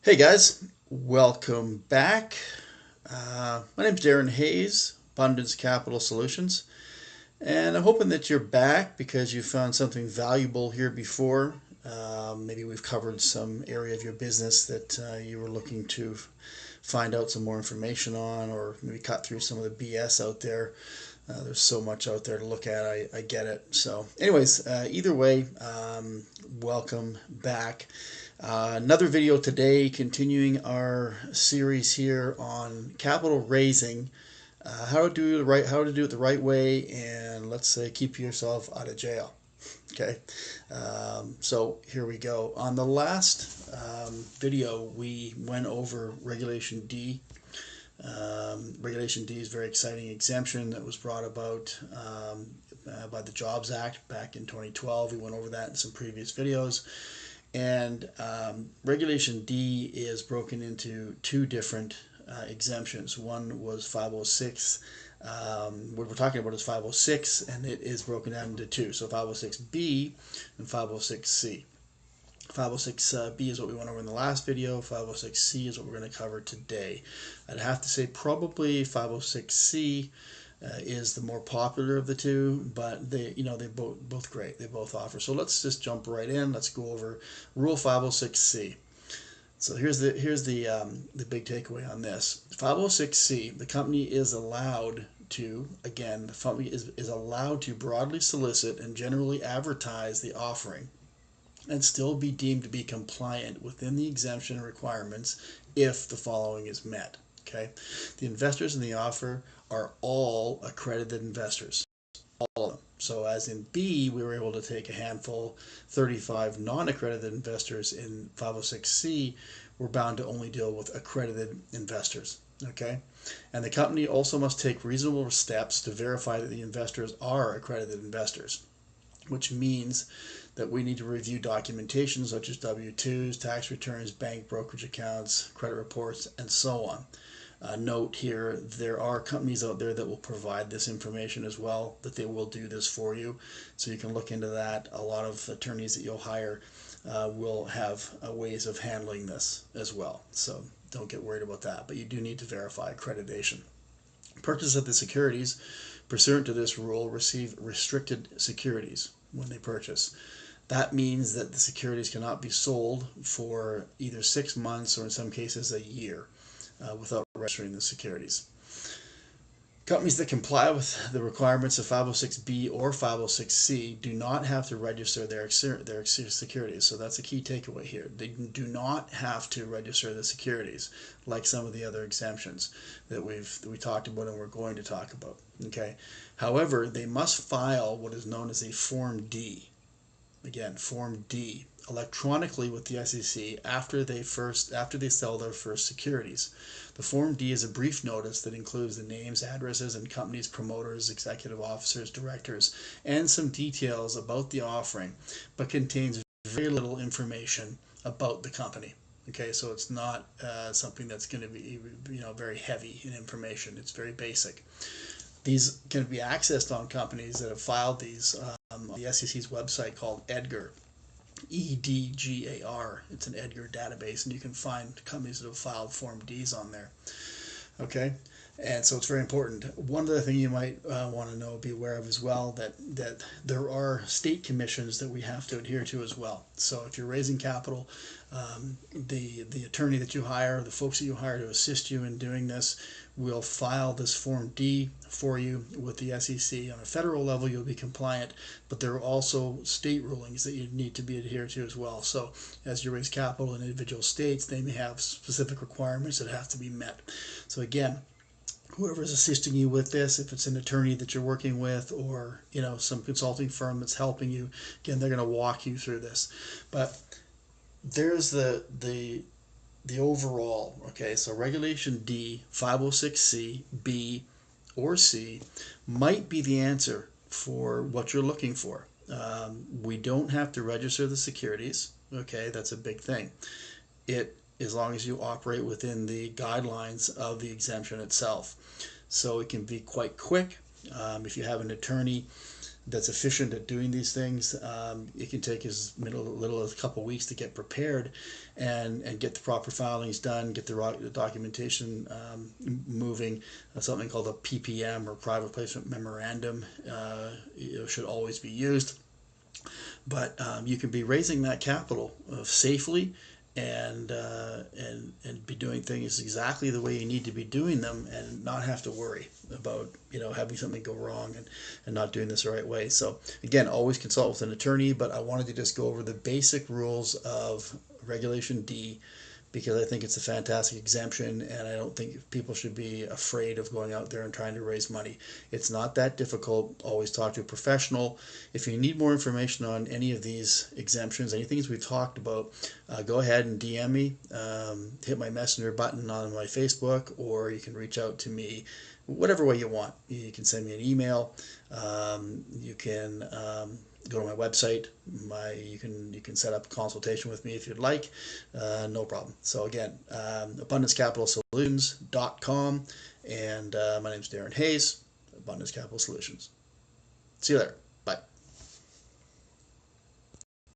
Hey guys, welcome back. My name's Darren Hayes, Abundance Capital Solutions, and I'm hoping that you're back because you found something valuable here before. Maybe we've covered some area of your business that you were looking to find out some more information on, or maybe cut through some of the BS out there. There's so much out there to look at. I get it. So, anyways, either way, welcome back. Another video today, continuing our series here on capital raising, how to do it the right way, and let's say keep yourself out of jail. Okay, so here we go. On the last video, we went over Regulation D. Regulation D is a very exciting exemption that was brought about by the Jobs Act back in 2012. We went over that in some previous videos. And Regulation D is broken into two different exemptions. One was 506. What we're talking about is 506, and it is broken down into two. So 506B and 506C. 506B is what we went over in the last video. 506C is what we're going to cover today. I'd have to say probably 506C is the more popular of the two, but they both great. They both offer. So let's just jump right in. Let's go over Rule 506C. So here's the big takeaway on this. 506C, the company is allowed to, again, the company is allowed to broadly solicit and generally advertise the offering and still be deemed to be compliant within the exemption requirements if the following is met. Okay, the investors in the offer are all accredited investors, all of them. So as in B, we were able to take a handful, 35 non-accredited investors. In 506C, we're bound to only deal with accredited investors. Okay, and the company also must take reasonable steps to verify that the investors are accredited investors, which means that we need to review documentation such as W-2s, tax returns, bank brokerage accounts, credit reports, and so on. Note here, there are companies out there that will provide this information as well, that they will do this for you. So you can look into that. A lot of attorneys that you'll hire will have ways of handling this as well. So don't get worried about that, but you do need to verify accreditation. Purchase of the securities pursuant to this rule receive restricted securities when they purchase. That means that the securities cannot be sold for either 6 months or in some cases a year without registering the securities. Companies that comply with the requirements of 506B or 506C do not have to register their securities. So that's a key takeaway here. They do not have to register the securities like some of the other exemptions that we talked about and we're going to talk about. Okay. However, they must file what is known as a Form D. Again, Form D, electronically with the SEC after they sell their first securities. The Form D is a brief notice that includes the names, addresses, and company's promoters, executive officers, directors, and some details about the offering, but contains very little information about the company. Okay, so it's not something that's going to be very heavy in information. It's very basic. These can be accessed on companies that have filed these on the SEC's website called EDGAR, EDGAR. It's an EDGAR database, and you can find companies that have filed Form Ds on there. Okay, and so it's very important. One other thing you might want to know, be aware of as well, that there are state commissions that we have to adhere to as well. So if you're raising capital, the attorney that you hire, the folks that you hire to assist you in doing this, will file this Form D for you with the SEC. On a federal level, you'll be compliant, but there are also state rulings that you need to be adhered to as well. So as you raise capital in individual states, they may have specific requirements that have to be met. So again, whoever is assisting you with this, if it's an attorney that you're working with or some consulting firm that's helping you, again, they're going to walk you through this. But there's the overall. Okay, so Regulation D, 506C, B, or C might be the answer for what you're looking for. We don't have to register the securities. Okay, that's a big thing. As long as you operate within the guidelines of the exemption itself. So it can be quite quick. If you have an attorney that's efficient at doing these things. It can take as little as a couple of weeks to get prepared and get the proper filings done, get the documentation moving. Something called a PPM, or private placement memorandum, should always be used. But you can be raising that capital safely and be doing things exactly the way you need to be doing them, and not have to worry about having something go wrong and not doing this the right way. So again, always consult with an attorney, but I wanted to just go over the basic rules of Regulation D, because I think it's a fantastic exemption, and I don't think people should be afraid of going out there and trying to raise money. It's not that difficult. Always talk to a professional. If you need more information on any of these exemptions, any things we've talked about, go ahead and DM me, hit my messenger button on my Facebook, or you can reach out to me whatever way you want. You can send me an email. You can go to my website. You can set up a consultation with me if you'd like. No problem. So again, abundancecapitalsolutions.com, and my name's Darren Hayes, Abundance Capital Solutions. See you there. Bye.